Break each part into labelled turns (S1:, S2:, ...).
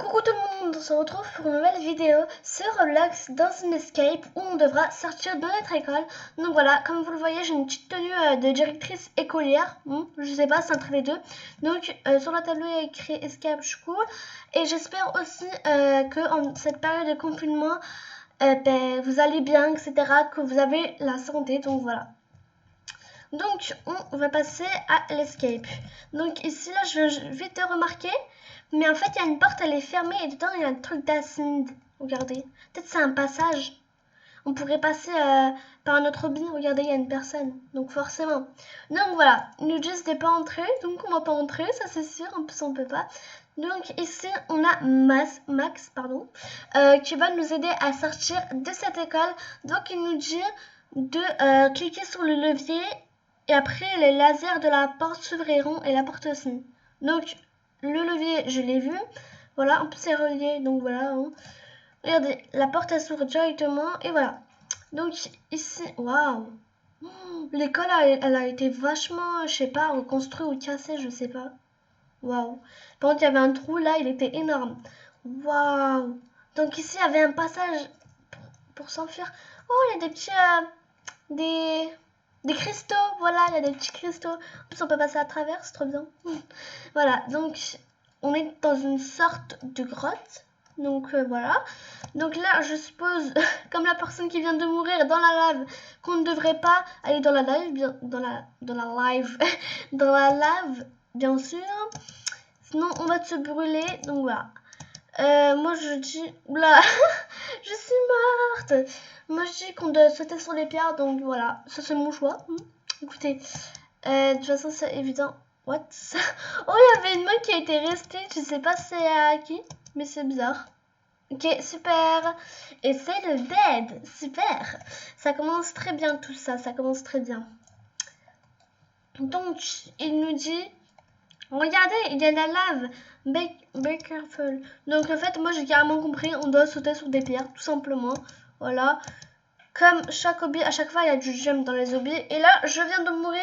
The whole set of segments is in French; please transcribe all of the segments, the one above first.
S1: Coucou tout le monde, on se retrouve pour une nouvelle vidéo sur Roblox dans une escape où on devra sortir de notre école. Donc voilà, comme vous le voyez, j'ai une petite tenue de directrice écolière. Je sais pas, c'est entre les deux. Donc sur le tableau, il y a écrit Escape School. Et j'espère aussi que en cette période de confinement, vous allez bien, etc. Que vous avez la santé. Donc voilà. Donc on va passer à l'escape. Donc ici là je vais vite remarquer, mais en fait il y a une porte, elle est fermée et dedans il y a un truc d'acide. Regardez, peut-être c'est un passage. On pourrait passer par un autre bin. Regardez, il y a une personne, donc forcément. Donc voilà, ils nous disent de pas entrer, donc on va pas entrer, ça c'est sûr. En plus on peut pas. Donc ici on a Max qui va nous aider à sortir de cette école. Donc il nous dit de cliquer sur le levier et après les lasers de la porte s'ouvriront et la porte aussi. Donc le levier je l'ai vu, voilà, en plus c'est relié, donc voilà. Regardez, la porte elle s'ouvre directement et voilà. Donc ici, waouh, l'école elle a été vachement, je sais pas, reconstruite ou cassée, je sais pas. Waouh. Par contre il y avait un trou là, il était énorme. Waouh. Donc ici il y avait un passage pour s'enfuir. Oh, il y a des petits des cristaux, voilà, il y a des petits cristaux. En plus, on peut passer à travers, c'est trop bien. Voilà, donc on est dans une sorte de grotte. Donc voilà. Donc là, je suppose, comme la personne qui vient de mourir dans la lave, qu'on ne devrait pas aller dans la lave, dans la live, dans la lave, bien sûr. Sinon, on va se brûler. Donc voilà. Moi je dis, oula, je suis morte. Moi je dis qu'on doit sauter sur les pierres, donc voilà, ça c'est mon choix. Écoutez, de toute façon c'est évident. What? Oh, il y avait une main qui a été restée, je sais pas c'est à qui, mais c'est bizarre. Ok, super. Et c'est le dead, super. Ça commence très bien tout ça, ça commence très bien. Donc il nous dit, regardez, il y a de la lave. Be careful. Donc en fait, moi j'ai carrément compris, on doit sauter sur des pierres, tout simplement. Voilà. Comme chaque hobby, à chaque fois il y a du gemme dans les hobbies. Et là, je viens de mourir.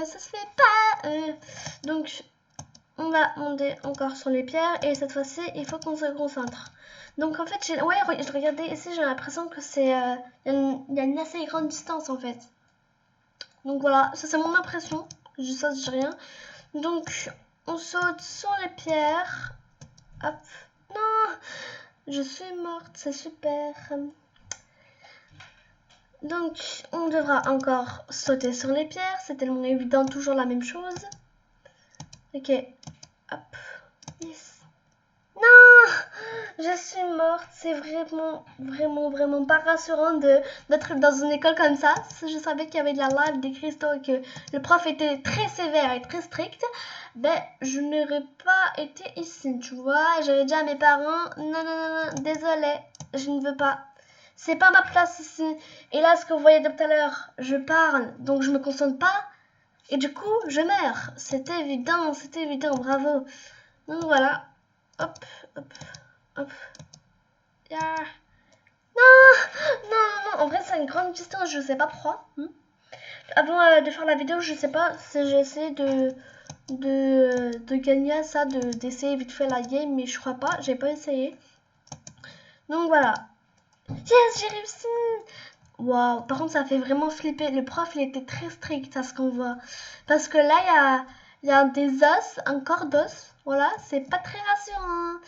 S1: Ça se fait pas. Donc on va monter encore sur les pierres. Et cette fois-ci, il faut qu'on se concentre. Donc en fait, ouais, regardez ici, j'ai l'impression que c'est... il y a une assez grande distance en fait. Donc voilà, ça c'est mon impression. Je dis ça, je dis rien. Donc on saute sur les pierres. Hop. Non, je suis morte, c'est super. Donc on devra encore sauter sur les pierres. C'est tellement évident, toujours la même chose. Ok. Hop. Yes. Non, je suis morte. C'est vraiment pas rassurant d'être dans une école comme ça. Je savais qu'il y avait de la lave, des cristaux et que le prof était très sévère et très strict. Ben, je n'aurais pas été ici, tu vois. J'avais dit à mes parents, non, désolé, je ne veux pas. C'est pas ma place ici. Et là, ce que vous voyez de tout à l'heure, je parle, donc je me concentre pas. Et du coup, je meurs. C'était évident, bravo. Donc voilà. Hop, hop, hop. Yeah. Non, en vrai, c'est une grande distance, je sais pas pourquoi. Avant de faire la vidéo, je sais pas si j'ai essayé de gagner à ça, d'essayer vite fait la game, mais je crois pas, j'ai pas essayé. Donc voilà. Yes, j'ai réussi. Waouh, par contre, ça fait vraiment flipper. Le prof, il était très strict à ce qu'on voit. Parce que là, il y a des os, un corps d'os. Voilà, c'est pas très rassurant.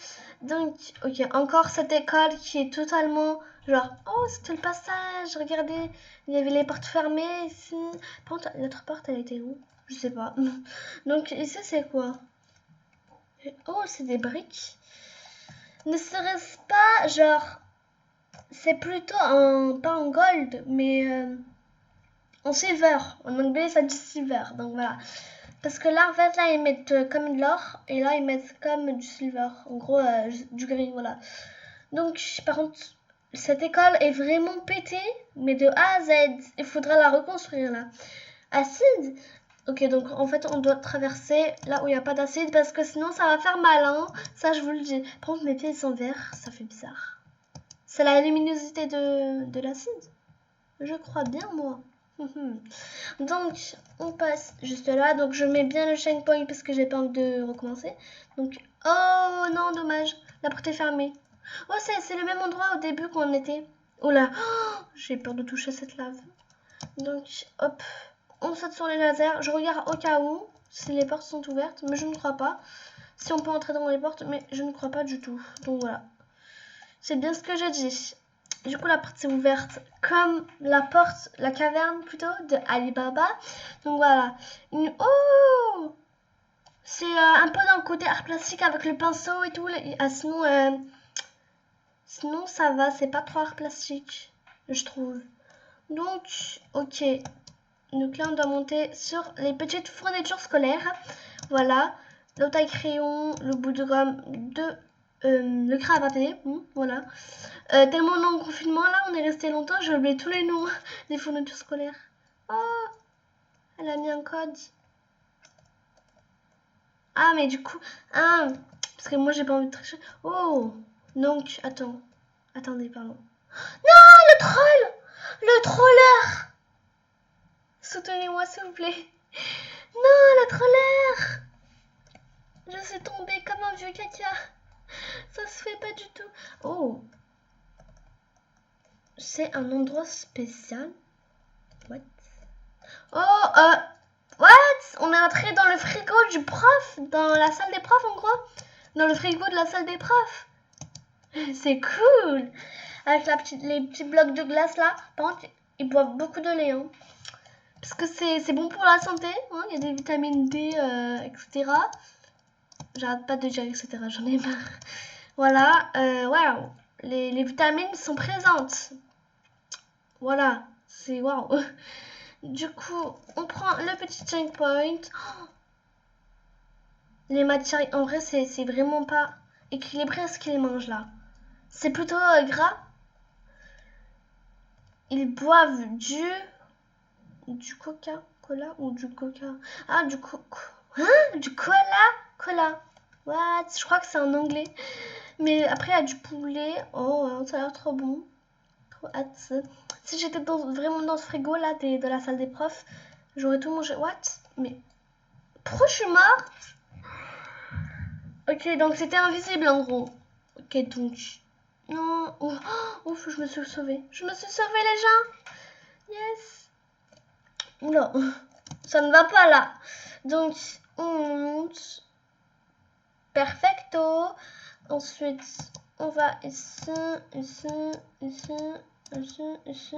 S1: Donc, ok, encore cette école qui est totalement genre, oh, c'était le passage, regardez, il y avait les portes fermées ici. Par contre, l'autre porte, elle était où? Je sais pas. Donc, ici, c'est quoi? Oh, c'est des briques. Ne serait-ce pas genre, c'est plutôt pas en gold, mais en silver. En anglais, ça dit silver. Donc voilà. Parce que là, en fait, là, ils mettent comme de l'or. Et là, ils mettent comme du silver. En gros, du gris, voilà. Donc, par contre, cette école est vraiment pétée. Mais de A à Z. Il faudra la reconstruire, là. Acide. Ok, donc en fait, on doit traverser là où il n'y a pas d'acide. Parce que sinon, ça va faire mal, hein. Ça, je vous le dis. Par contre, mes pieds sont verts. Ça fait bizarre. C'est la luminosité de l'acide. Je crois bien, moi. Donc, on passe juste là. Donc, je mets bien le checkpoint parce que j'ai pas envie de recommencer. Donc, oh non, dommage. La porte est fermée. Oh, c'est le même endroit au début qu'on était. Oh là, oh, j'ai peur de toucher cette lave. Donc, hop, on saute sur les lasers. Je regarde au cas où si les portes sont ouvertes, mais je ne crois pas. Si on peut entrer dans les portes, mais je ne crois pas du tout. Donc voilà. C'est bien ce que j'ai dit. Du coup, la porte est ouverte comme la porte, la caverne plutôt, de Alibaba. Donc voilà. Oh, c'est un peu dans le côté art plastique avec le pinceau et tout. Ah, sinon, ça va. C'est pas trop art plastique, je trouve. Donc, ok. Donc là, on doit monter sur les petites fournitures scolaires. Voilà. Le taille crayon, le bout de gomme, le crayon à papier. Voilà. Tellement on est en confinement, là, on est resté longtemps, j'ai oublié tous les noms des fournitures scolaires. Oh, elle a mis un code. Ah, mais du coup, ah, parce que moi, j'ai pas envie de tricher. Oh, donc, attendez, pardon. Non, le troll! Le troller! Soutenez-moi, s'il vous plaît. Non, le troller! Je suis tombée comme un vieux caca. Ça se fait pas du tout. Oh, c'est un endroit spécial. What? Oh, what? On est entré dans le frigo du prof, dans la salle des profs en gros. Dans le frigo de la salle des profs. C'est cool. Avec les petits blocs de glace là. Par contre, ils boivent beaucoup de lait. Hein. Parce que c'est bon pour la santé. Hein. Il y a des vitamines D, etc. J'arrête pas de dire etc. J'en ai marre. Voilà. Waouh. Les vitamines sont présentes. Voilà. C'est waouh. Du coup, on prend le petit checkpoint. Les matières, en vrai, c'est vraiment pas équilibré ce qu'ils mangent là. C'est plutôt gras. Ils boivent du Coca-Cola ou du Coca. Ah, du Cola. What? Je crois que c'est en anglais. Mais après, il y a du poulet. Oh, ça a l'air trop bon. Trop hâte. Si j'étais vraiment dans ce frigo là de la salle des profs, j'aurais tout mangé. What? Mais pourquoi je suis morte? Ok, donc c'était invisible en gros. Ok, donc. Non. Oh, ouf, je me suis sauvée. Je me suis sauvée, les gens. Yes. Non, ça ne va pas là. Donc, on monte. Perfecto. Ensuite, on va ici, ici, ici, ici, ici.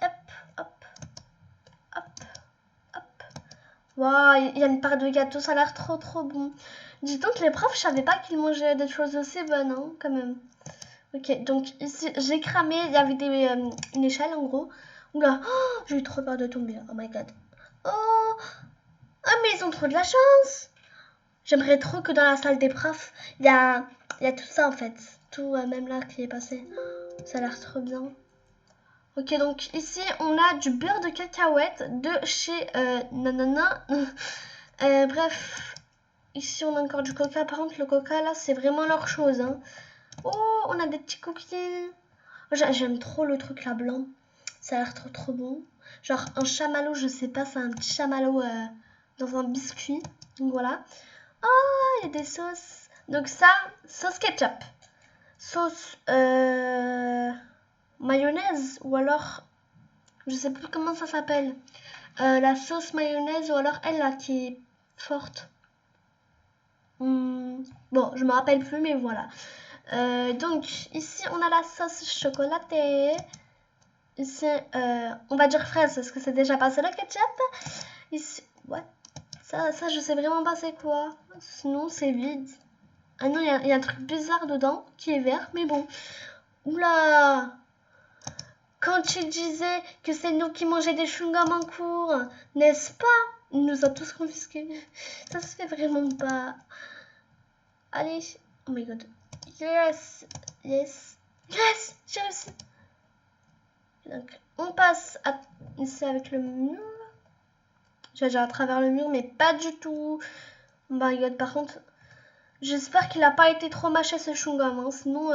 S1: Hop, hop, hop, hop. Waouh, il y a une part de gâteau, ça a l'air trop trop bon. Dis donc, les profs, je savais pas qu'ils mangeaient des choses aussi bonnes, hein, quand même. Ok, donc ici, j'ai cramé, il y avait une échelle en gros. Oula, oh, j'ai eu trop peur de tomber, oh my god. Oh, ah, mais ils ont trop de la chance. J'aimerais trop que dans la salle des profs, il y a tout ça en fait. Tout, même là qui est passé. Ça a l'air trop bien. Ok, donc ici, on a du beurre de cacahuète de chez Nanana. Bref, ici, on a encore du coca. Par contre, le coca, là, c'est vraiment leur chose. Hein. Oh, on a des petits cookies. J'aime trop le truc là blanc. Ça a l'air trop trop bon. Genre un chamallow, je sais pas, c'est un petit chamallow dans un biscuit. Donc voilà. Oh, il y a des sauces. Donc ça, sauce ketchup. Sauce mayonnaise ou alors, je sais plus comment ça s'appelle. La sauce mayonnaise ou alors elle là qui est forte. Bon, je me rappelle plus, mais voilà. Donc ici on a la sauce chocolatée. Ici on va dire fraise parce que c'est déjà passé le ketchup. Ici, ouais. Ça je sais vraiment pas c'est quoi. Sinon c'est vide. Ah non, il y a un truc bizarre dedans qui est vert, mais bon. Oula! Quand tu disais que c'est nous qui mangeons des chewing-gums en cours, n'est-ce pas? Il nous a tous confisqués. Ça se fait vraiment pas. Allez. Oh my god. Yes. Yes. Yes. J'ai réussi. Donc, on passe ici avec le mur. J'ai déjà à travers le mur, mais pas du tout. Oh my god. Par contre, j'espère qu'il n'a pas été trop mâché ce chewing-gum. Hein, sinon,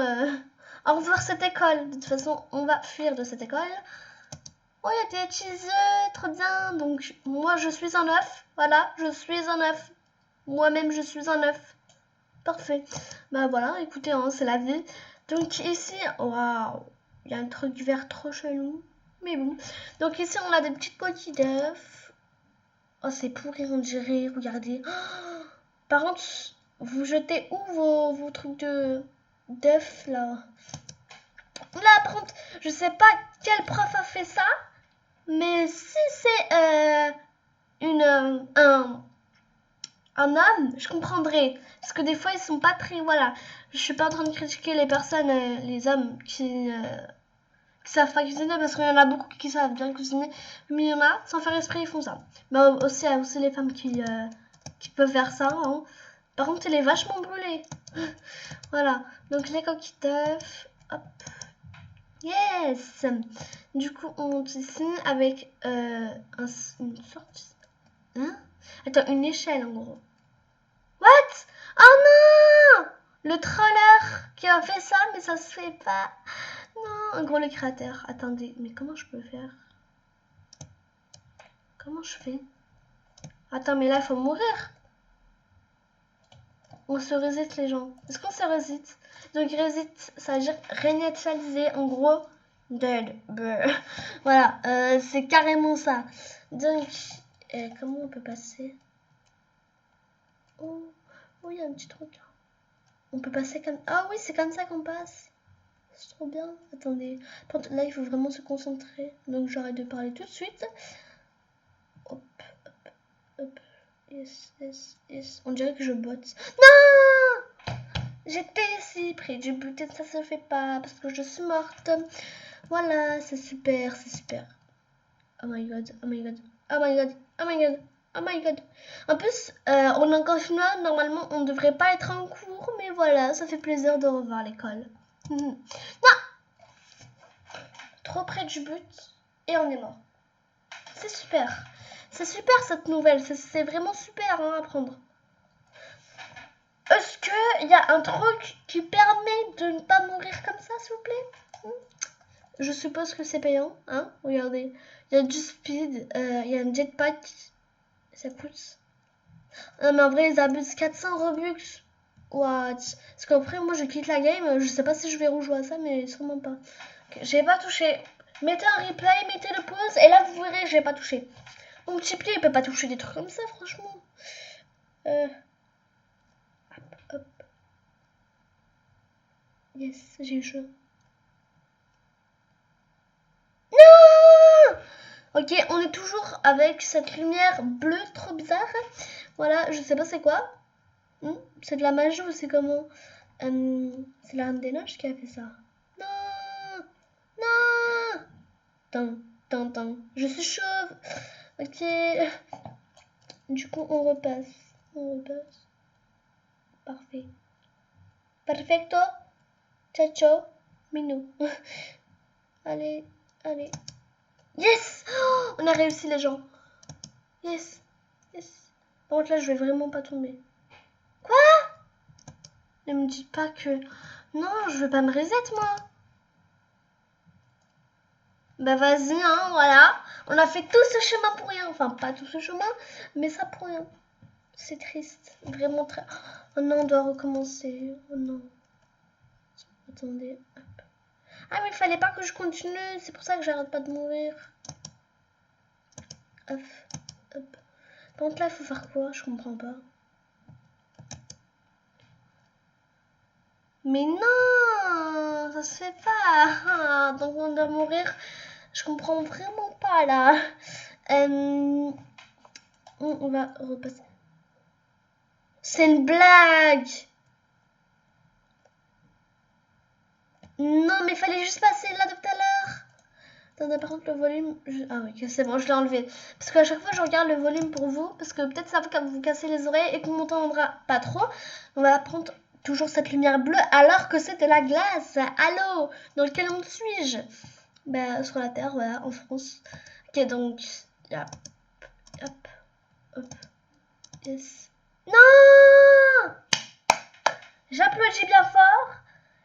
S1: au revoir cette école. De toute façon, on va fuir de cette école. Oh, il y a des cheeseux, trop bien. Donc, moi, je suis un œuf. Voilà, je suis un œuf. Moi-même, je suis un œuf. Parfait. Bah voilà, écoutez, hein, c'est la vie. Donc ici, waouh, il y a un truc vert trop chelou. Mais bon. Donc ici, on a des petites coquilles d'œufs. Oh, c'est pourri, on dirait. Regardez. Oh, par contre, vous jetez où vos trucs de d'œufs, là? Là, par contre, je sais pas quel prof a fait ça. Mais si c'est un homme, je comprendrais. Parce que des fois, ils sont pas très. Voilà. Je suis pas en train de critiquer les personnes, les hommes qui savent pas cuisiner, parce qu'il y en a beaucoup qui savent bien cuisiner. Mais il y en a, sans faire esprit, ils font ça. Mais aussi, il y a aussi les femmes qui peuvent faire ça. Hein. Par contre, elle est vachement brûlée. Voilà. Donc, les coquilles d'œufs. Hop. Yes! Du coup, on monte ici avec une sorte. Hein? Attends, une échelle en gros. What? Oh non! Le troller qui a fait ça, mais ça se fait pas. Non, en gros le créateur. Attendez, mais comment je peux faire? Comment je fais? Attends, mais là, il faut mourir. On se reset les gens. Est-ce qu'on se reset? Donc reset, ça veut dire réinitialiser. En gros, dead. Voilà, c'est carrément ça. Donc, comment on peut passer? Oh, il y a un petit truc là. On peut passer comme... Ah oui, c'est comme ça qu'on passe. C'est trop bien. Attendez. Là, il faut vraiment se concentrer. Donc, j'arrête de parler tout de suite. Hop, hop, hop. Yes, yes, yes. On dirait que je botte. Non! J'étais si près du but et ça se fait pas parce que je suis morte. Voilà, c'est super, c'est super. Oh my god, oh my god, oh my god, oh my god, oh my god. En plus, on est en confinement, normalement on devrait pas être en cours, mais voilà, ça fait plaisir de revoir l'école. Non! Trop près du but et on est mort. C'est super. C'est super cette nouvelle, c'est vraiment super hein, à prendre. Est-ce qu'il y a un truc qui permet de ne pas mourir comme ça, s'il vous plaît? Je suppose que c'est payant, hein? Regardez, il y a du speed, il y a un jetpack, ça coûte. Non mais en vrai ils abusent 400 Robux. What? Parce qu'après moi je quitte la game, je sais pas si je vais rejouer à ça mais sûrement pas. Okay, j'ai pas touché. Mettez un replay, mettez le pause et là vous verrez j'ai pas touché. Mon petit pied il peut pas toucher des trucs comme ça franchement. Hop, hop. Yes, j'ai eu chaud. Non! Ok, on est toujours avec cette lumière bleue trop bizarre. Voilà, je sais pas c'est quoi. C'est de la magie ou c'est comment? C'est la Reine des Neiges qui a fait ça. Non! Non! Tant. Je suis chauve. Ok. Du coup, on repasse. Parfait. Perfecto. Ciao. Minou. Allez. Yes! Oh, on a réussi les gens. Yes. Par contre là, je vais vraiment pas tomber. Quoi? Ne me dis pas que... Non, je veux pas me reset moi. Bah vas-y, hein, voilà. On a fait tout ce chemin pour rien. Enfin, pas tout ce chemin, mais ça pour rien. C'est triste. Vraiment très... Oh non, on doit recommencer. Oh non. Attendez. Hop. Ah mais il fallait pas que je continue. C'est pour ça que j'arrête pas de mourir. Hop. Par contre là, il faut faire quoi? Je comprends pas. Mais non, ça se fait pas. Donc on doit mourir. Je comprends vraiment pas là. On va repasser. C'est une blague. Non, mais il fallait juste passer là de tout à l'heure. Attendez, par contre, le volume... Ah oui, c'est bon, je l'ai enlevé. Parce qu'à chaque fois, je regarde le volume pour vous. Parce que peut-être ça va vous casser les oreilles et qu'on m'entendra pas trop. On va prendre toujours cette lumière bleue alors que c'est de la glace. Allô? Dans quel monde suis-je? Bah, sur la Terre, voilà, en France. Ok, donc... Hop. Yes. Non! J'applaudis bien fort.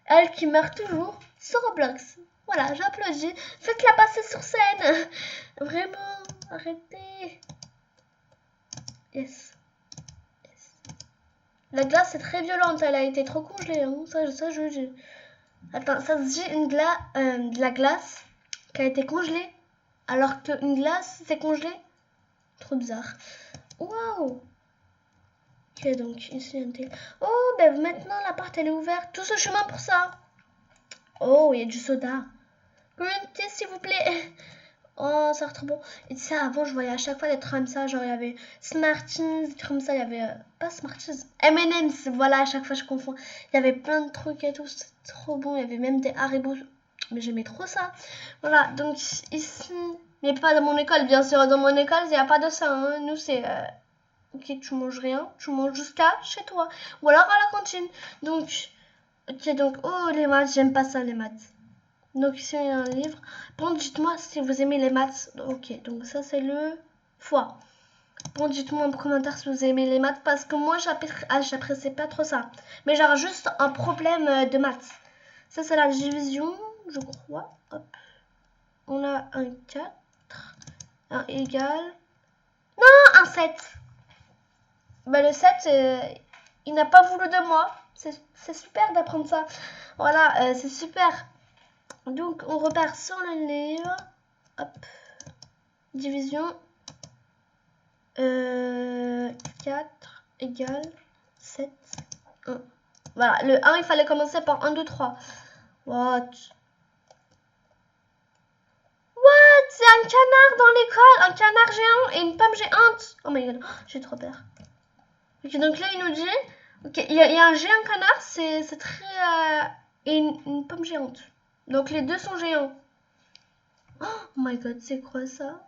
S1: Elle qui meurt toujours sur Roblox. Voilà, j'applaudis. Faites-la passer sur scène. Vraiment, arrêtez. Yes. La glace est très violente, elle a été trop congelée, hein. Ça je dis. Attends, ça se dit de la glace qui a été congelée, alors qu'une glace c'est congelé. Trop bizarre. Waouh. Ok, donc ici un thé. Oh, ben maintenant la porte elle est ouverte. Tout ce chemin pour ça. Oh, il y a du soda. Combien de thé s'il vous plaît? Oh, ça a l'air trop bon. Et ça, avant, je voyais à chaque fois des trucs comme ça. Genre, il y avait Smarties, des trucs comme ça. Il y avait, pas Smarties, M&M's. Voilà, à chaque fois, je confonds. Il y avait plein de trucs et tout. C'était trop bon. Il y avait même des Haribo. Mais j'aimais trop ça. Voilà, donc ici. Mais pas dans mon école, bien sûr. Dans mon école, il n'y a pas de ça. Hein. Nous, c'est. Ok, tu manges rien. Tu manges jusqu'à chez toi. Ou alors à la cantine. Donc. Ok, donc. Oh, les maths. J'aime pas ça, les maths. Donc ici il y a un livre. Bon, dites-moi si vous aimez les maths. Ok, donc ça c'est le foie. Bon, dites-moi en commentaire si vous aimez les maths parce que moi j'apprécie pas trop ça. Mais genre juste un problème de maths. Ça c'est la division, je crois. Hop. On a un 4, un égal. Non, un 7. Bah le 7, il n'a pas voulu de moi. C'est super d'apprendre ça. Voilà, c'est super. Donc, on repart sur le livre. Hop. Division. 4 égale 7. 1. Voilà, le 1, il fallait commencer par 1, 2, 3. What? What? C'est un canard dans l'école. Un canard géant et une pomme géante. Oh my god, oh, j'ai trop peur. Ok, donc là, il nous dit... Ok, il y a un géant canard, c'est très... et une pomme géante. Donc, les deux sont géants. Oh my god, c'est quoi ça?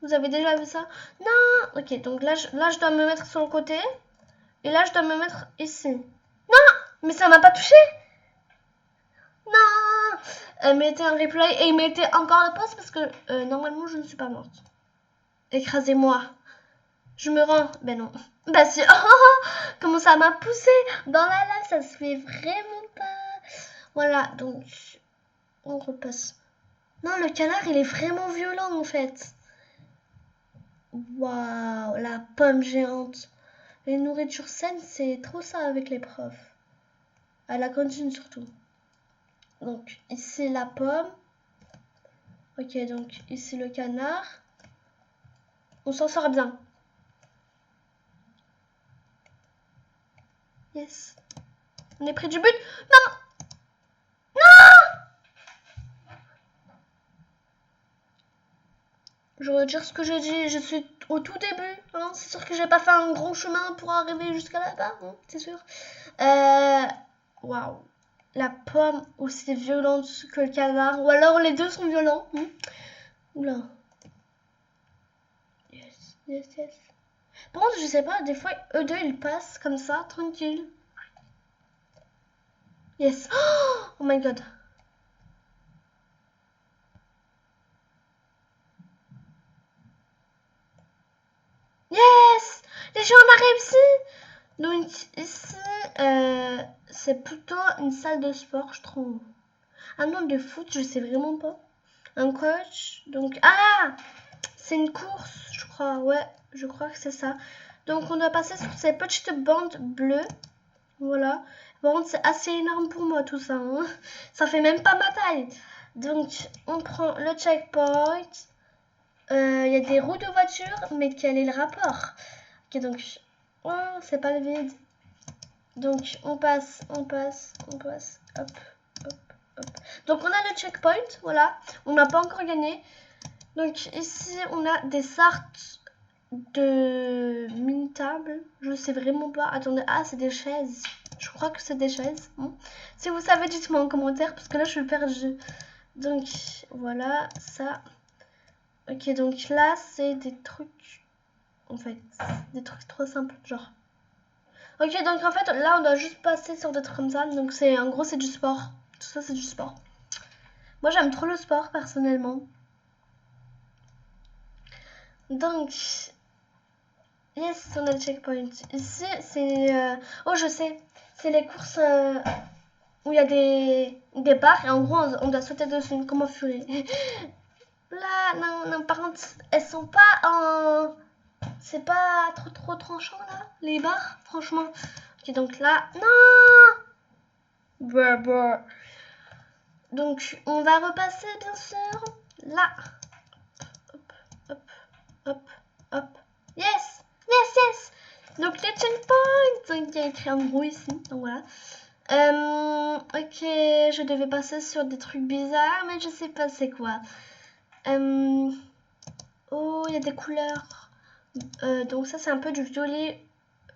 S1: Vous avez déjà vu ça? Non. Ok, donc là je dois me mettre sur le côté. Et là, je dois me mettre ici. Non. Mais ça m'a pas touché. Non. Mettez un replay et mettez encore le poste parce que normalement, je ne suis pas morte. Écrasez-moi. Je me rends. Ben non. Bah si. Oh, comment ça m'a poussé dans la lave. Ça se fait vraiment pas. Voilà, donc on repasse. Non, le canard, il est vraiment violent en fait. Waouh, la pomme géante. Les nourritures saines, c'est trop ça avec les profs. À la cantine surtout. Donc, ici la pomme. Ok, donc ici le canard. On s'en sort bien. Yes. On est près du but. Non. Non. Je vais dire ce que j'ai dit. Je suis au tout début. Hein. C'est sûr que j'ai pas fait un grand chemin pour arriver jusqu'à là-bas. Hein, c'est sûr. Waouh. La pomme aussi violente que le canard. Ou alors les deux sont violents. Hein. Oula. Yes, yes, yes. Par contre, je sais pas, des fois, eux deux, ils passent comme ça, tranquille. Yes. Oh my god. Yes. Les gens, on a réussi. Donc, ici, c'est plutôt une salle de sport, je trouve. Un nom de foot, je sais vraiment pas. Un coach. Donc, ah, c'est une course, je crois. Ouais, je crois que c'est ça. Donc, on doit passer sur ces petites bandes bleues. Voilà. Par contre, c'est assez énorme pour moi tout ça. Hein. Ça fait même pas ma taille. Donc, on prend le checkpoint. Il y a des roues de voiture, mais quel est le rapport? Ok, donc, oh, c'est pas le vide. Donc, on passe. Hop, hop, hop. Donc, on a le checkpoint, voilà. On n'a pas encore gagné. Donc, ici, on a des sortes de mini-tables. Je sais vraiment pas. Attendez, ah, c'est des chaises. Je crois que c'est des chaises. Hein. Si vous savez, dites-moi en commentaire, parce que là, je suis perdue. Donc, voilà, ça. Ok, donc là, c'est des trucs, en fait, des trucs trop simples, genre. Ok, donc en fait, là, on doit juste passer sur des trucs comme ça. Donc, c'est, en gros, c'est du sport. Tout ça, c'est du sport. Moi, j'aime trop le sport, personnellement. Donc, yes, on a le checkpoint. Ici, c'est... oh, je sais. C'est les courses où il y a des barres et en gros on doit sauter dessus comme en furie. Là, non, par contre, elles sont pas en... C'est pas trop tranchant là, les barres, franchement. Ok, donc là, non. Donc on va repasser bien sûr. Là. Hop, hop, hop, hop. Yes, yes, yes. Donc les checkpoints, donc il y a écrit en gros ici, donc voilà. Ok, je devais passer sur des trucs bizarres, mais je sais pas c'est quoi. Oh, il y a des couleurs. Donc ça c'est un peu du violet,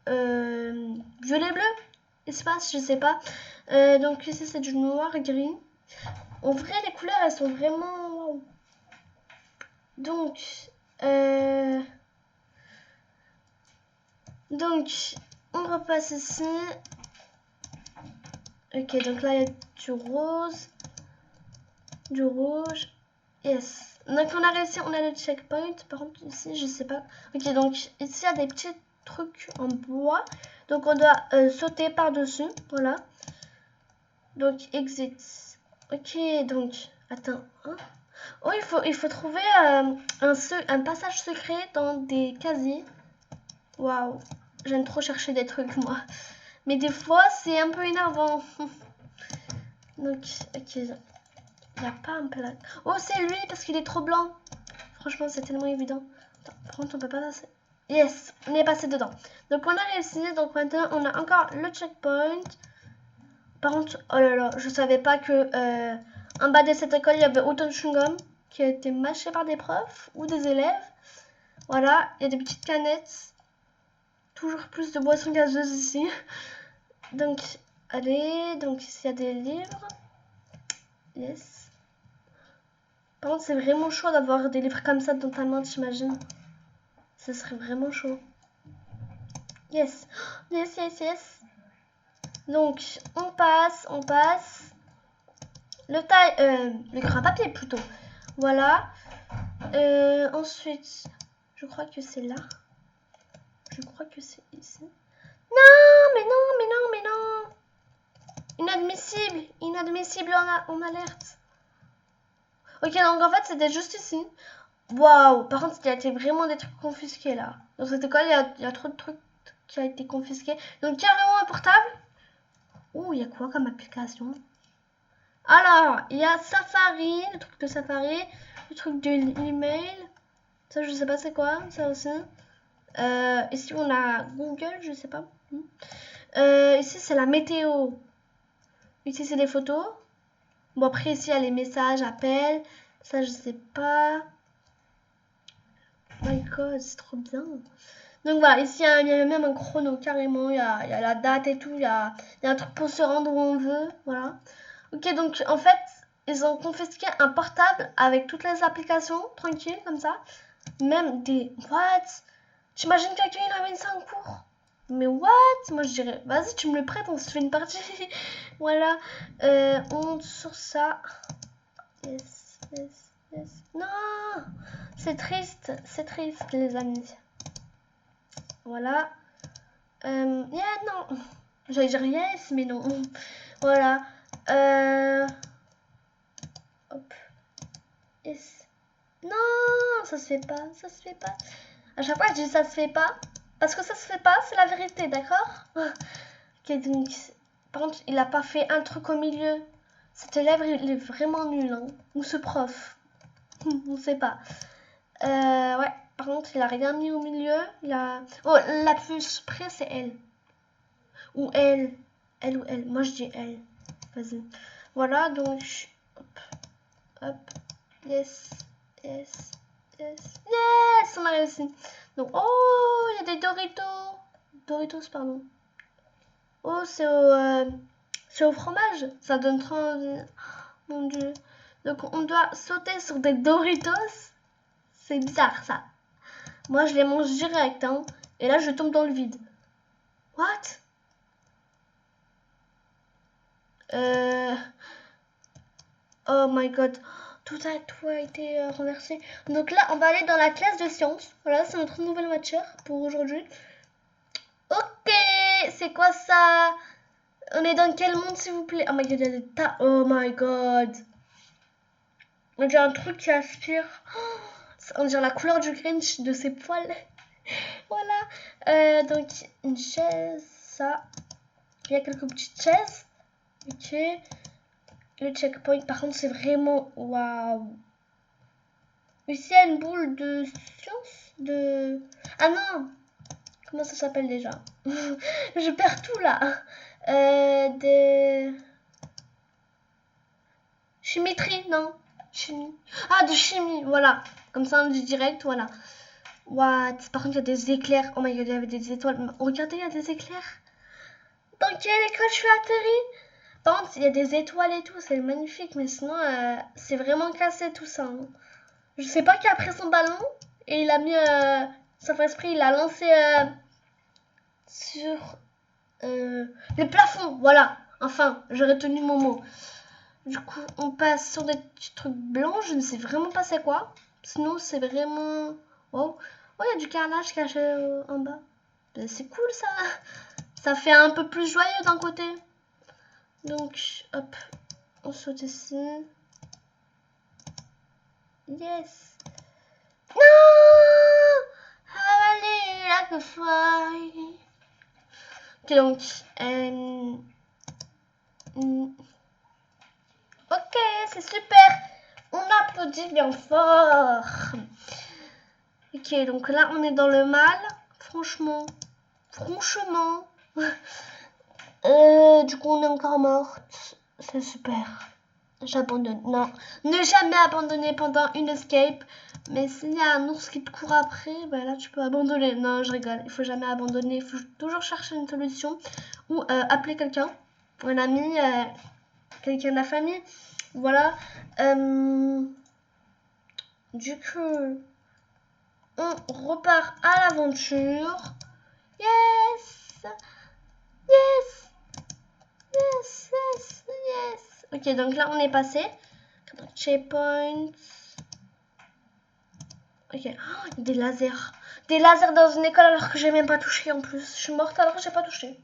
S1: violet bleu, espace, je sais pas. Donc ici c'est du noir gris. En vrai les couleurs elles sont vraiment wow. Donc on repasse ici. Ok, donc là il y a du rose, du rouge. Yes. Donc on a réussi, on a le checkpoint. Par contre ici je sais pas. Ok, donc ici il y a des petits trucs en bois. Donc on doit sauter par dessus. Voilà. Donc exit. Ok, donc attends. Hein. Oh, il faut trouver un passage secret dans des casiers. Waouh. J'aime trop chercher des trucs moi. Mais des fois c'est un peu énervant. Donc ok. Il n'y a pas un plat. Oh, c'est lui parce qu'il est trop blanc. Franchement, c'est tellement évident. Attends, par contre, on peut pas passer. Yes, on est passé dedans. Donc, on a réussi. Donc, maintenant, on a encore le checkpoint. Par contre, oh là là, je savais pas que en bas de cette école, il y avait autant de chewing-gum qui a été mâché par des profs ou des élèves. Voilà, il y a des petites canettes. Toujours plus de boissons gazeuses ici. Donc, allez. Donc, ici, il y a des livres. Yes. Par contre, c'est vraiment chaud d'avoir des livres comme ça dans ta main, t'imagines? Ça serait vraiment chaud. Yes. Yes, yes, yes. Donc, on passe. Le grain papier plutôt. Voilà. Ensuite, je crois que c'est là. Je crois que c'est ici. Non, mais non, mais non, mais non. Inadmissible. Inadmissible en alerte. Ok, donc en fait, c'était juste ici. Waouh. Par contre, il y a été vraiment des trucs confisqués là. Dans cette école, il y a trop de trucs qui a été confisqué. Donc, carrément un portable. Ouh, il y a quoi comme application? Alors, il y a Safari, le truc de Safari, le truc de l'email. Ça, je sais pas c'est quoi, ça aussi. Ici, on a Google, je sais pas. Ici, c'est la météo. Ici, c'est les photos. Bon, après, ici, il y a les messages, appels. Ça, je sais pas. Oh my god, c'est trop bien. Donc voilà, ici il y a même un chrono carrément, il y a la date et tout, il y a un truc pour se rendre où on veut, voilà. Ok, donc en fait, ils ont confisqué un portable avec toutes les applications, tranquille, comme ça. Même des... What? T'imagines quelqu'un, il amène ça en cours? Mais what? Moi je dirais, vas-y, tu me le prêtes, on se fait une partie. Voilà, on sur ça. Yes, yes, yes. Non! C'est triste, les amis. Voilà. Yeah, non. J'allais dire yes, mais non. Voilà. Hop. Yes. Non, ça se fait pas, ça se fait pas. À chaque fois, je dis ça se fait pas. Parce que ça se fait pas, c'est la vérité, d'accord? Ok, donc, par contre, il a pas fait un truc au milieu. Cet élève, il est vraiment nul, hein. Ou ce prof. On sait pas. Ouais. Par contre, il a rien mis au milieu. Il a... Oh, la plus près, c'est elle. Ou elle. Elle ou elle. Moi, je dis elle. Vas-y. Voilà, donc... Hop. Hop. Yes. Yes. Yes. Yes. On a réussi. Donc, oh, il y a des Doritos. Doritos, pardon. Oh, c'est au fromage. Ça donne trop envie. Mon Dieu. Donc, on doit sauter sur des Doritos. C'est bizarre, ça. Moi, je les mange direct, hein. Et là, je tombe dans le vide. What? Oh my god. Tout a été renversé. Donc là, on va aller dans la classe de sciences. Voilà, c'est notre nouvelle matière pour aujourd'hui. Ok, c'est quoi ça? On est dans quel monde, s'il vous plaît? Oh my god, il y a des tas. Oh my god. On dirait un truc qui aspire. Oh, on dirait la couleur du Grinch de ses poils. Voilà. Donc, une chaise, ça. Il y a quelques petites chaises. Ok. Le checkpoint, par contre, c'est vraiment... Waouh. Ici, il y a une boule de science. De... Ah non. Comment ça s'appelle déjà? Je perds tout, là. De... Chimétrie, non. Chimie. Ah, de chimie, voilà. Comme ça, on dit direct, voilà. What? Par contre, il y a des éclairs. Oh my god, il y avait des étoiles. Regardez, il y a des éclairs. Dans quelle école je suis atterrie? Par contre, il y a des étoiles et tout, c'est magnifique. Mais sinon, c'est vraiment cassé tout ça. Hein. Je sais pas qui a pris son ballon et il a mis... sauf esprit, il l'a lancé sur le plafond. Voilà. Enfin, j'ai retenu mon mot. Du coup, on passe sur des petits trucs blancs. Je ne sais vraiment pas c'est quoi. Sinon, c'est vraiment... Oh, oh, il y a du carrelage caché en bas. C'est cool ça. Ça fait un peu plus joyeux d'un côté. Donc, hop, on saute ici. Yes. Non! Allez, là que fly. Ok, donc, ok, c'est super. On applaudit bien fort. Ok, donc là, on est dans le mal. Franchement. Du coup, on est encore morte. C'est super. J'abandonne. Non. Ne jamais abandonner pendant une escape. Mais s'il y a un ours qui te court après, bah là, tu peux abandonner. Non, je rigole. Il faut jamais abandonner. Il faut toujours chercher une solution. Ou appeler quelqu'un. Un ami. Quelqu'un de la famille. Voilà. Du coup, on repart à l'aventure. Yes! Yes! Yes! Yes! Yes! Ok, donc là, on est passé. Checkpoint. Ok. Oh, des lasers. Des lasers dans une école alors que j'ai même pas touché en plus. Je suis morte alors que j'ai pas touché.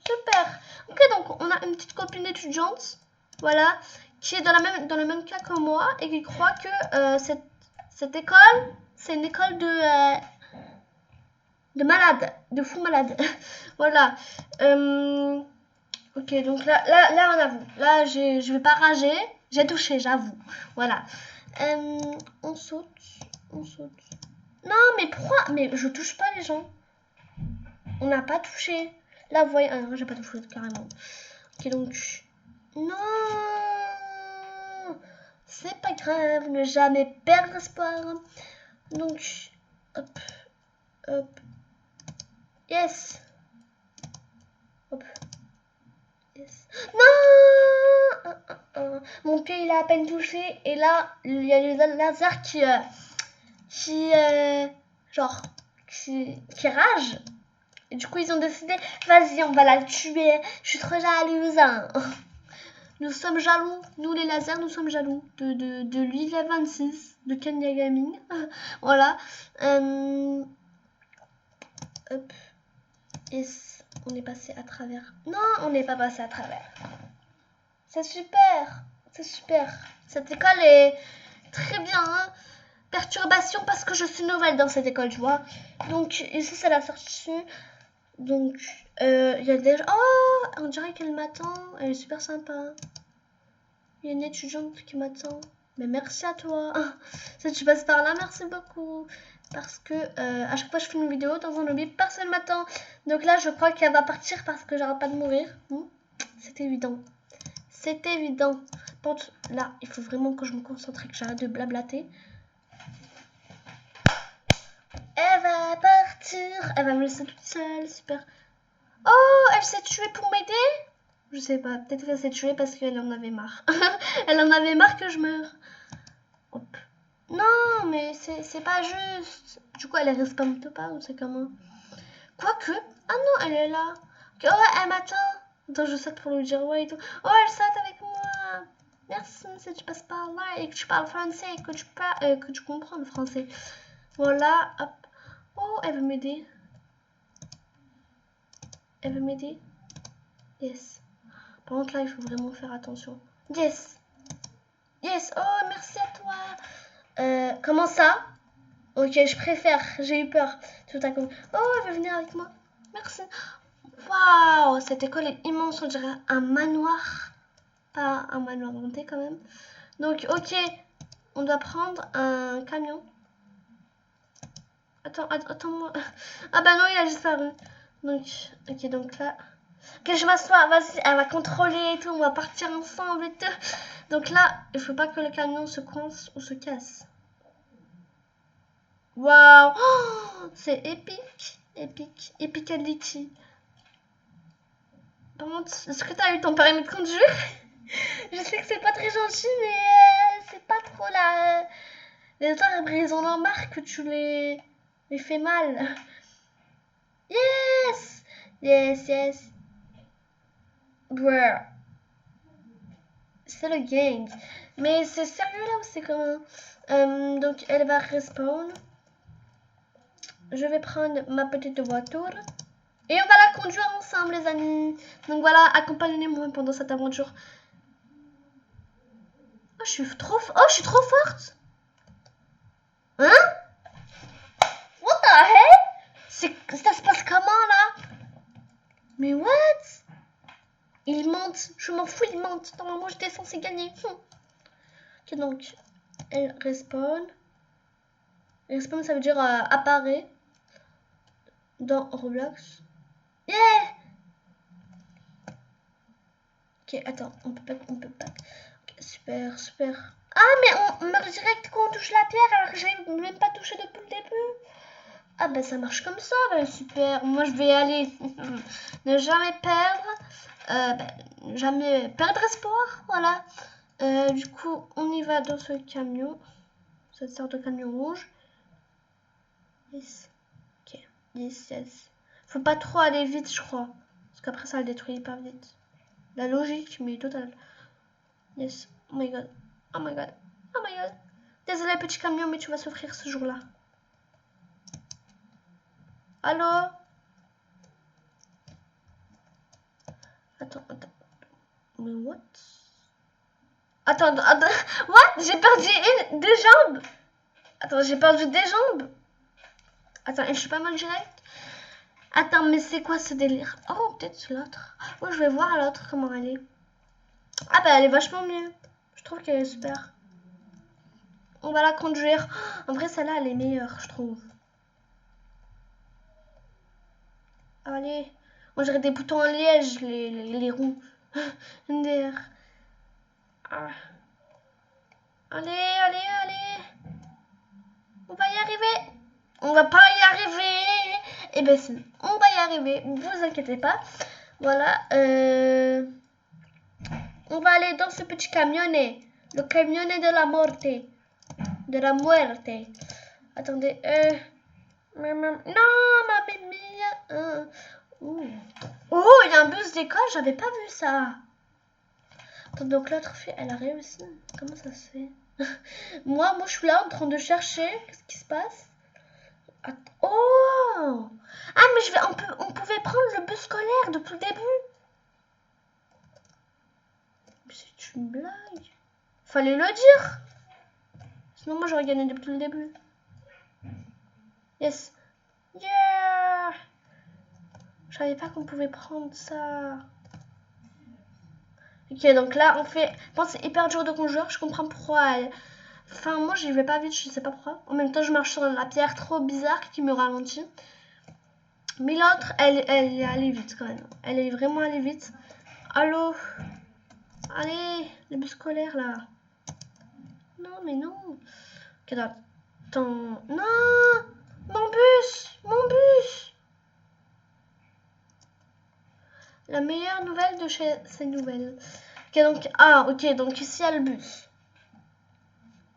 S1: Super. Ok, donc on a une petite copine étudiante. Voilà. Qui est dans le même cas que moi et qui croit que cette école, c'est une école de malades, de fous malades. Voilà. Ok, donc là, on avoue. Là, je vais pas rager. J'ai touché, j'avoue. Voilà. On saute. On saute. Non, mais pourquoi? Mais je touche pas les gens. On n'a pas touché. Là, vous voyez. Ah non, j'ai pas touché carrément. Ok, donc. Non! C'est pas grave. Ne jamais perdre espoir. Donc. Hop. Hop. Yes! Hop. Yes. Non! Mon pied, il a à peine touché. Et là, il y a les lasers qui genre, qui rage. Et du coup, ils ont décidé, vas-y, on va la tuer. Je suis trop jalouse. Hein. Nous sommes jaloux. Nous, les lasers, nous sommes jaloux. De lui, la 26, de Ken Yagami. Voilà. Hop. Et on est passé à travers. Non, on n'est pas passé à travers. C'est super. C'est super. Cette école est très bien. Hein. Perturbation parce que je suis nouvelle dans cette école, tu vois. Donc, ici, c'est la sortie. Donc, il y a déjà... Oh, on dirait qu'elle m'attend. Elle est super sympa. Il y a une étudiante qui m'attend. Mais merci à toi. Si tu passes par là, merci beaucoup. Parce que à chaque fois que je fais une vidéo dans un lobby, personne m'attend. Donc là, je crois qu'elle va partir parce que j'arrête pas de mourir. C'est évident. C'est évident. Par contre, là, il faut vraiment que je me concentre et que j'arrête de blablater. Elle va partir. Elle va me laisser toute seule. Super. Oh, elle s'est tuée pour m'aider? Je sais pas. Peut-être qu'elle s'est tuée parce qu'elle en avait marre. Elle en avait marre que je meure. Hop. Non, mais c'est pas juste. Du coup, elle respawnte pas ou c'est comment? Quoique. Ah non, elle est là. Oh, elle m'attend. Attends, je saute pour lui dire ouais et tout. Oh, elle saute avec moi. Merci si tu passes par là et que tu parles français et que tu comprends le français. Voilà, hop. Oh, elle veut m'aider. Elle veut m'aider. Yes. Par contre, là, il faut vraiment faire attention. Yes. Yes. Oh, merci à toi. Comment ça? Ok, je préfère. J'ai eu peur. Tout à coup. Oh, elle veut venir avec moi. Merci. Waouh, cette école est immense. On dirait un manoir. Pas un manoir monté quand même. Donc, ok. On doit prendre un camion. Attends-moi. Ah bah non, il a disparu. Donc, ok, donc là. Ok, je m'assois. Vas-y, elle va contrôler et tout. On va partir ensemble et tout. Donc là, il faut pas que le camion se coince ou se casse. Waouh, oh, c'est épique. Épique. Epicality. Par contre, est-ce que t'as eu ton permis de conduire? Je sais que c'est pas très gentil, mais c'est pas trop là. Les autres, ils en ont marre que tu les fais mal. Yes! Yes, yes. Bruh. C'est le gang. Mais c'est sérieux là ou c'est comment? Donc, elle va respawn. Je vais prendre ma petite voiture. Et on va la conduire ensemble, les amis. Donc voilà, accompagnez-moi pendant cette aventure. Oh, je suis trop forte. Hein? What the hell? Ça se passe comment là? Mais what? Il monte. Je m'en fous, il monte. Normalement, j'étais censée gagner. Ok, donc, elle respawn. Respawn, ça veut dire apparaît dans Roblox. Yeah! Ok, attends, on peut pas. Ok, super, super. Ah, mais on meurt direct quand on touche la pierre alors que j'ai même pas touché depuis le début. Ah, bah ça marche comme ça, bah super. Moi, je vais aller ne jamais perdre. Jamais perdre espoir, voilà. Du coup, on y va dans ce camion. Cette sorte de camion rouge. Yes. Ok, yes. Faut pas trop aller vite, je crois. Parce qu'après, ça le détruit hyper vite. La logique, mais totale. Yes. Oh my god. Oh my god. Oh my god. Désolé, petit camion, mais tu vas souffrir ce jour-là. Allô? Attends. Mais what? Attends. What? J'ai perdu deux jambes. Attends, j'ai perdu des jambes. Attends, je suis pas mal direct. Attends, mais c'est quoi ce délire? Oh, peut-être l'autre. Oh, je vais voir l'autre, comment elle est. Ah bah, elle est vachement mieux. Je trouve qu'elle est super. On va la conduire. En vrai, celle-là, elle est meilleure, je trouve. Allez. On dirait des boutons en liège, les roues. NDR. Ah. Allez. On va y arriver. On va pas y arriver. Eh ben si, on va y arriver. Vous inquiétez pas. Voilà. On va aller dans ce petit camionnet. Le camionnet de la morte. De la muerte. Attendez. Non, mamma mia. Oh, il y a un bus d'école. J'avais pas vu ça. Attends, donc l'autre fille, elle a réussi. Comment ça se fait? moi, je suis là en train de chercher. Qu'est-ce qui se passe? Attends. Oh! Ah, mais on pouvait prendre le bus scolaire depuis le début. Mais c'est une blague. Fallait le dire. Sinon, moi, j'aurais gagné depuis le début. Yes. Yeah! Je savais pas qu'on pouvait prendre ça. Ok, donc là, on fait... Je pense que c'est hyper dur de conduire. Je comprends pourquoi elle... Enfin, moi, j'y vais pas vite. Je sais pas pourquoi. En même temps, je marche sur la pierre trop bizarre qui me ralentit. Mais l'autre, elle est allée vite quand même. Elle est vraiment allée vite. Allô? Allez, le bus scolaire là. Non, mais non. Ok, attends. Non! Mon bus! La meilleure nouvelle de chez ces nouvelles. Ok, donc, ok, donc ici il y a le bus.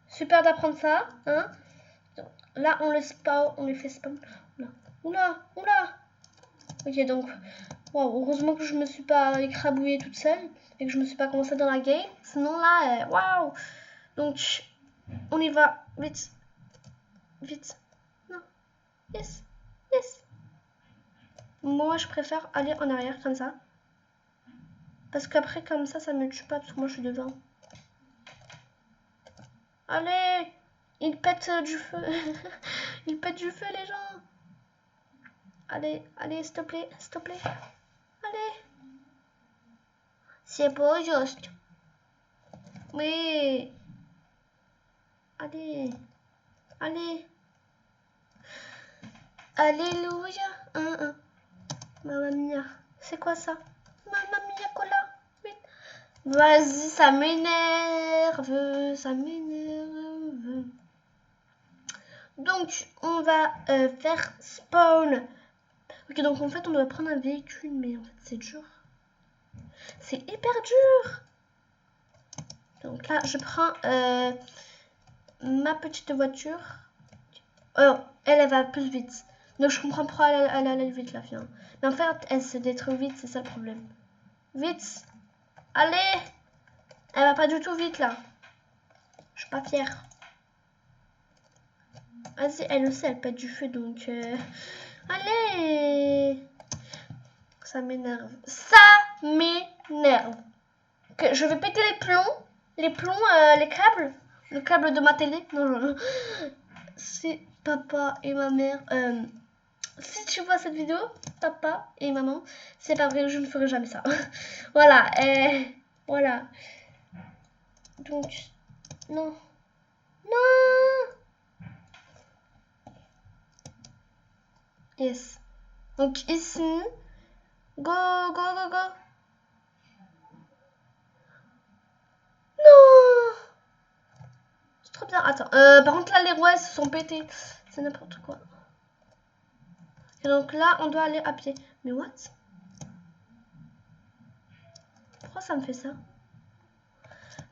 S1: Super d'apprendre ça, hein. Donc, là, on les fait spawn. Oula. Ok, donc, wow, heureusement que je me suis pas écrabouillée toute seule et que je me suis pas commencée dans la game. Sinon, là, waouh. Donc, on y va. Vite. Non. Yes. Moi, je préfère aller en arrière comme ça. Parce qu'après, comme ça me tue pas, parce que moi, je suis devant. Allez! Il pète du feu. Il pète du feu, les gens. Allez, allez, s'il te plaît, s'il te plaît. Allez. C'est pas juste. Oui. Allez. Allez. Alléluia. Mamma mia. C'est quoi ça? Mamma mia, cola. Vas-y, ça m'énerve. Ça m'énerve. Donc, on va faire spawn. Ok, donc en fait, on doit prendre un véhicule, mais en fait, c'est dur. C'est hyper dur. Donc là, je prends ma petite voiture. Oh, elle va plus vite. Donc je comprends pourquoi elle allait vite là, finalement. Mais en fait, elle se détruit vite, c'est ça le problème. Vite. Allez. Elle va pas du tout vite là. Je suis pas fière. Vas-y, elle aussi, elle pète du feu, donc... Allez. Ça m'énerve. Ça m'énerve. Okay, je vais péter les plombs. Les plombs, les câbles. Le câble de ma télé. Non, non. C'est papa et ma mère. Si tu vois cette vidéo, papa et maman, c'est pas vrai, je ne ferai jamais ça. Voilà. Voilà. Donc, non. Non. Yes. Donc ici, go, go, go, go. Non. C'est trop bien. Attends. Par contre là, les roues se sont pétées. C'est n'importe quoi. Et donc là, on doit aller à pied. Mais what? Pourquoi ça me fait ça?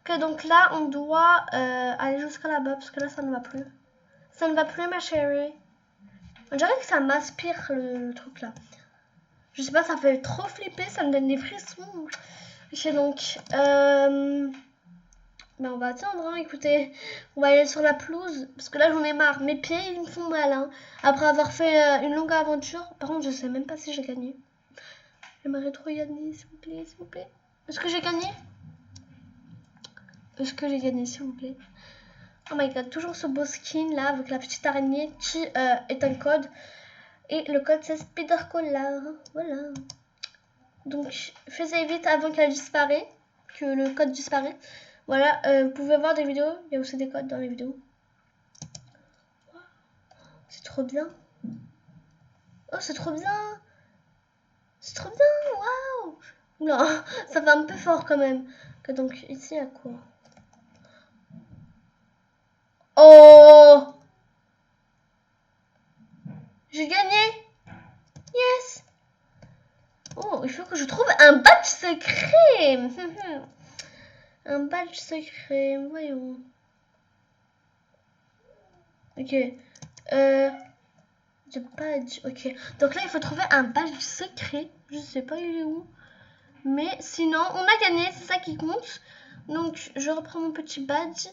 S1: Ok, donc là, on doit aller jusqu'à là-bas, parce que là, ça ne va plus. Ça ne va plus, ma chérie. On dirait que ça m'aspire, le truc là. Je sais pas, ça fait trop flipper, ça me donne des frissons. Ok, donc... Ben, on va attendre, hein, écoutez. On va aller sur la pelouse, parce que là, j'en ai marre. Mes pieds, ils me font mal, hein. Après avoir fait une longue aventure. Par contre, je sais même pas si j'ai gagné. J'aimerais trop gagner, s'il vous plaît, s'il vous plaît. Est-ce que j'ai gagné? Est-ce que j'ai gagné, s'il vous plaît? Oh my god, toujours ce beau skin là avec la petite araignée qui est un code. Et le code c'est Spidercola. Voilà. Donc faites vite avant qu'elle disparaisse. Que le code disparaisse. Voilà, vous pouvez voir des vidéos. Il y a aussi des codes dans les vidéos. C'est trop bien. Oh, c'est trop bien. C'est trop bien. Waouh. Oula, ça fait un peu fort quand même. Donc ici à quoi? Oh, j'ai gagné. Yes. Oh, il faut que je trouve un badge secret. Un badge secret, voyons. Ok. The badge, ok. Donc là, il faut trouver un badge secret. Je sais pas il est où. Mais sinon, on a gagné, c'est ça qui compte. Donc, je reprends mon petit badge.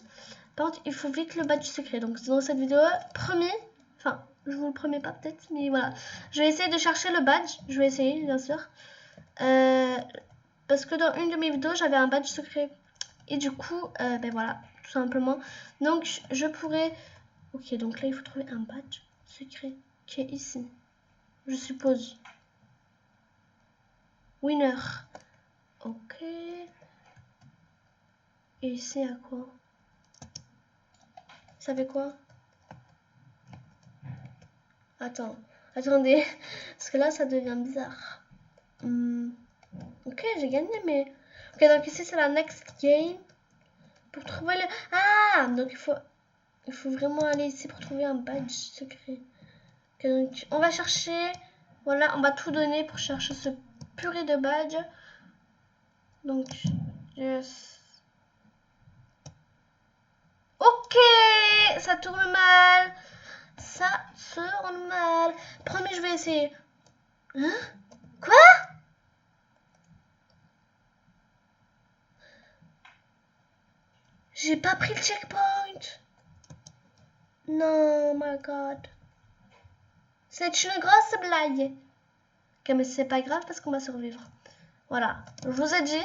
S1: Par contre, il faut vite le badge secret. Donc, dans cette vidéo, promis. Enfin, je vous le promets pas peut-être, mais voilà. Je vais essayer de chercher le badge. Je vais essayer, bien sûr. Parce que dans une de mes vidéos, j'avais un badge secret. Et du coup, ben voilà, tout simplement. Donc, je pourrais... Ok, donc là, il faut trouver un badge secret qui est ici. Je suppose. Winner. Ok. Et ici, à quoi? Ça fait quoi? Attends. Attendez. Parce que là, ça devient bizarre. Ok, j'ai gagné, mais... Ok, donc ici, c'est la next game. Pour trouver le... Ah! Donc, il faut vraiment aller ici pour trouver un badge secret. Okay, donc, on va chercher... Voilà, on va tout donner pour chercher ce purée de badge. Donc, yes. Ok, ça tourne mal. Ça tourne mal. Promis, je vais essayer. Hein? Quoi? J'ai pas pris le checkpoint. Non, my god. C'est une grosse blague. Ok, mais c'est pas grave parce qu'on va survivre. Voilà, je vous ai dit.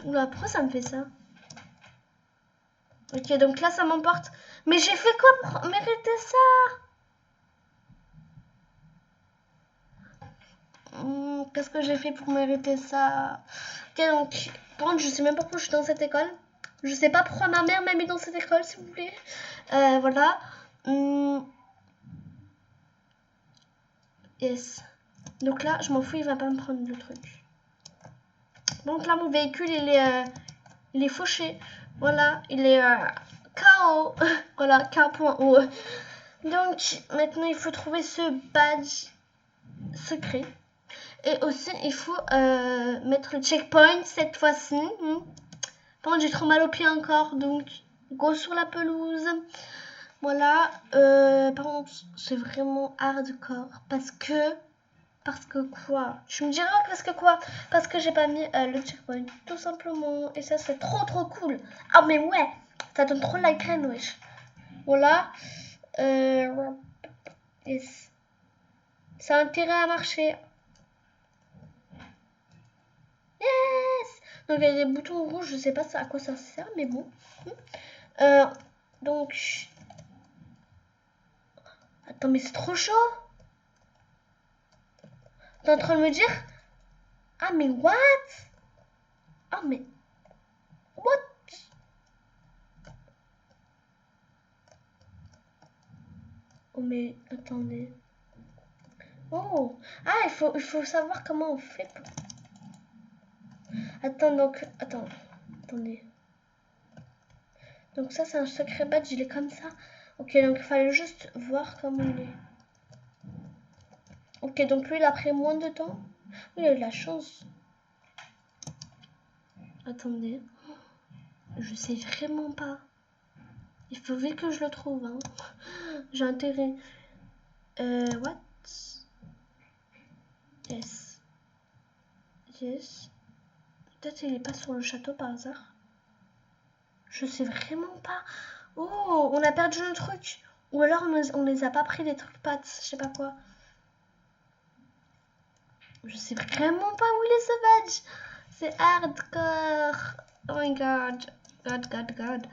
S1: Oula, pourquoi ça me fait ça? Ok, donc là, ça m'emporte. Mais j'ai fait quoi pour mériter ça? Qu'est-ce que j'ai fait pour mériter ça? Ok, donc, par contre, je sais même pas pourquoi je suis dans cette école. Je sais pas pourquoi ma mère m'a mis dans cette école, s'il vous plaît. Voilà. Yes. Donc là, je m'en fous, il va pas me prendre le truc. Donc là, mon véhicule, il est fauché. Voilà, il est KO. Voilà, K.O. Donc, maintenant, il faut trouver ce badge secret. Et aussi, il faut mettre le checkpoint cette fois-ci. Par contre, j'ai trop mal aux pieds encore, donc go sur la pelouse. Voilà. Par contre, c'est vraiment hardcore parce que quoi? Tu me diras parce que quoi? Parce que j'ai pas mis le checkpoint, tout simplement. Et ça, c'est trop cool. Ah, mais ouais, ça donne trop la graine, wesh. Voilà. Yes. Ça a intérêt à marcher. Yes! Donc, il y a des boutons rouges, je sais pas à quoi ça sert, mais bon. Donc. Attends, mais c'est trop chaud! T'es en train de me dire? Ah, mais what? Ah, mais. What? Oh, mais attendez. Oh! Ah, il faut savoir comment on fait. Attends, donc. Attendez. Donc, ça, c'est un secret badge, il est comme ça. Ok, donc il fallait juste voir comment il est. Ok, donc lui, il a pris moins de temps. Il a eu de la chance. Attendez. Je sais vraiment pas. Il faut vite que je le trouve. Hein. J'ai intérêt. What? Yes. Yes. Peut-être il est pas sur le château par hasard. Je sais vraiment pas. Oh, on a perdu le truc. Ou alors on les a pas pris les trucs pattes. Je sais pas quoi. Je sais vraiment pas où il est ce badge. C'est hardcore. Oh my god. God.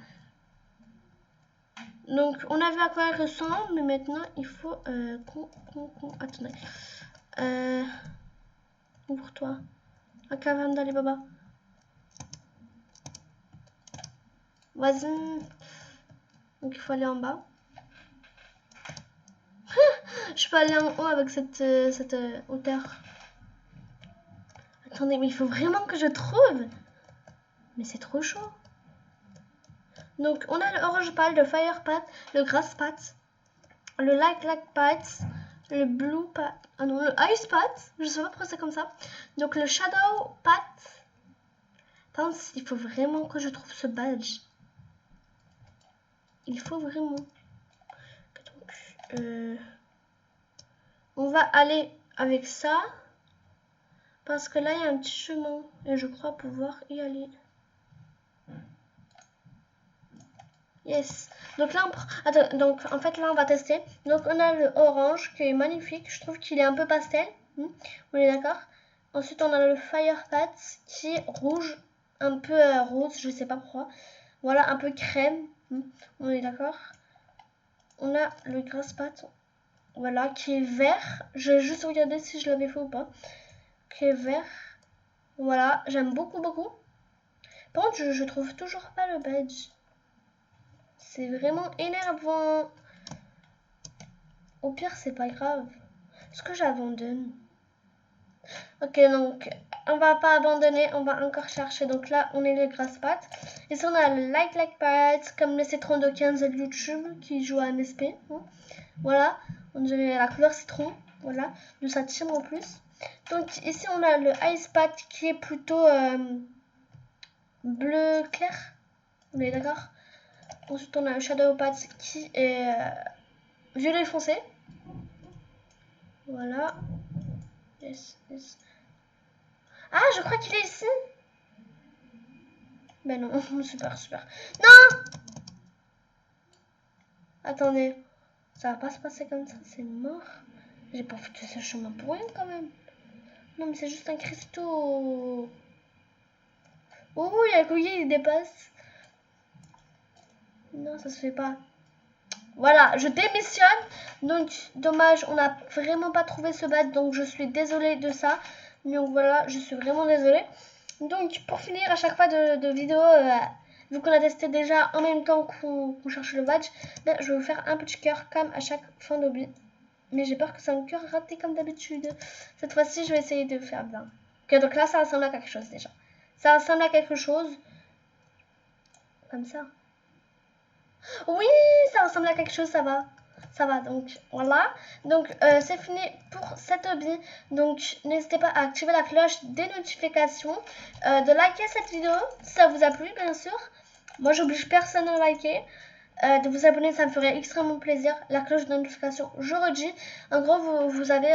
S1: Donc, on a vu à quoi il ressemble, mais maintenant, il faut attendez. Ouvre-toi. La caverne d'Ali Baba. Vas-y. Donc, il faut aller en bas. Je peux aller en haut avec cette hauteur. Attendez, mais il faut vraiment que je trouve. Mais c'est trop chaud. Donc, on a le orange pal, le fire pat, le grass pat, le light pat, le blue pat, ah non, le ice pat, je sais pas pourquoi c'est comme ça. Donc, le shadow pat. Attends, il faut vraiment que je trouve ce badge. Il faut vraiment. Donc, on va aller avec ça. Parce que là, il y a un petit chemin. Et je crois pouvoir y aller. Yes. Donc là, attends, donc en fait, là, on va tester. Donc, on a le orange qui est magnifique. Je trouve qu'il est un peu pastel. On est d'accord? Ensuite, on a le Fire Pat qui est rouge. Un peu rose, je sais pas pourquoi. Voilà, un peu crème. On est d'accord? On a le Grass Pat. Voilà, qui est vert. Je vais juste regarder si je l'avais fait ou pas. Qui est vert. Voilà, j'aime beaucoup. Par contre, je trouve toujours pas le badge. C'est vraiment énervant. Au pire, c'est pas grave. Est-ce que j'abandonne? Ok, donc on va pas abandonner, on va encore chercher. Donc là, on est les grasses pattes. Ici, on a le like pattes, comme le citron de 15 de YouTube qui joue à MSP. Voilà, on dirait la couleur citron. Voilà, de ça tire en plus. Donc ici, on a le ice pat qui est plutôt bleu clair. On est d'accord? Ensuite, on a le shadow pat qui est violet foncé. Voilà. Yes. Ah, je crois qu'il est ici. Ben non, super. Non! Attendez. Ça va pas se passer comme ça, c'est mort. J'ai pas fait tout ce chemin pour rien quand même. Non, mais c'est juste un cristaux. Oh, il y a Cookie, il dépasse. Non, ça se fait pas. Voilà, je démissionne. Donc, dommage, on n'a vraiment pas trouvé ce badge. Donc, je suis désolée de ça. Donc, voilà, je suis vraiment désolée. Donc, pour finir, à chaque fois de vidéo, vu qu'on a testé déjà en même temps qu'on cherche le badge, ben, je vais vous faire un petit cœur comme à chaque fin d'objet. Mais j'ai peur que c'est un cœur raté comme d'habitude. Cette fois-ci, je vais essayer de faire bien. Ok, donc là, ça ressemble à quelque chose déjà. Ça ressemble à quelque chose. Comme ça. Oui, ça ressemble à quelque chose, ça va. Ça va, donc voilà. Donc c'est fini pour cette hobby. Donc n'hésitez pas à activer la cloche des notifications, de liker cette vidéo si ça vous a plu, bien sûr. Moi, j'oblige personne à liker. De vous abonner, ça me ferait extrêmement plaisir. La cloche de notification, je redis. En gros, vous avez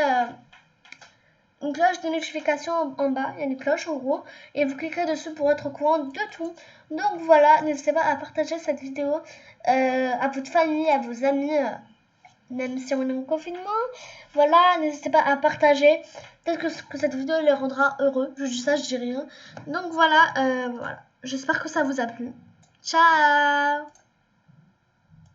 S1: une cloche de notification en bas, il y a une cloche en gros, et vous cliquerez dessus pour être au courant de tout. Donc voilà, n'hésitez pas à partager cette vidéo à votre famille, à vos amis, même si on est en confinement. Voilà, n'hésitez pas à partager. Peut-être que cette vidéo les rendra heureux. Je dis ça, je dis rien. Donc voilà, voilà. J'espère que ça vous a plu. Ciao!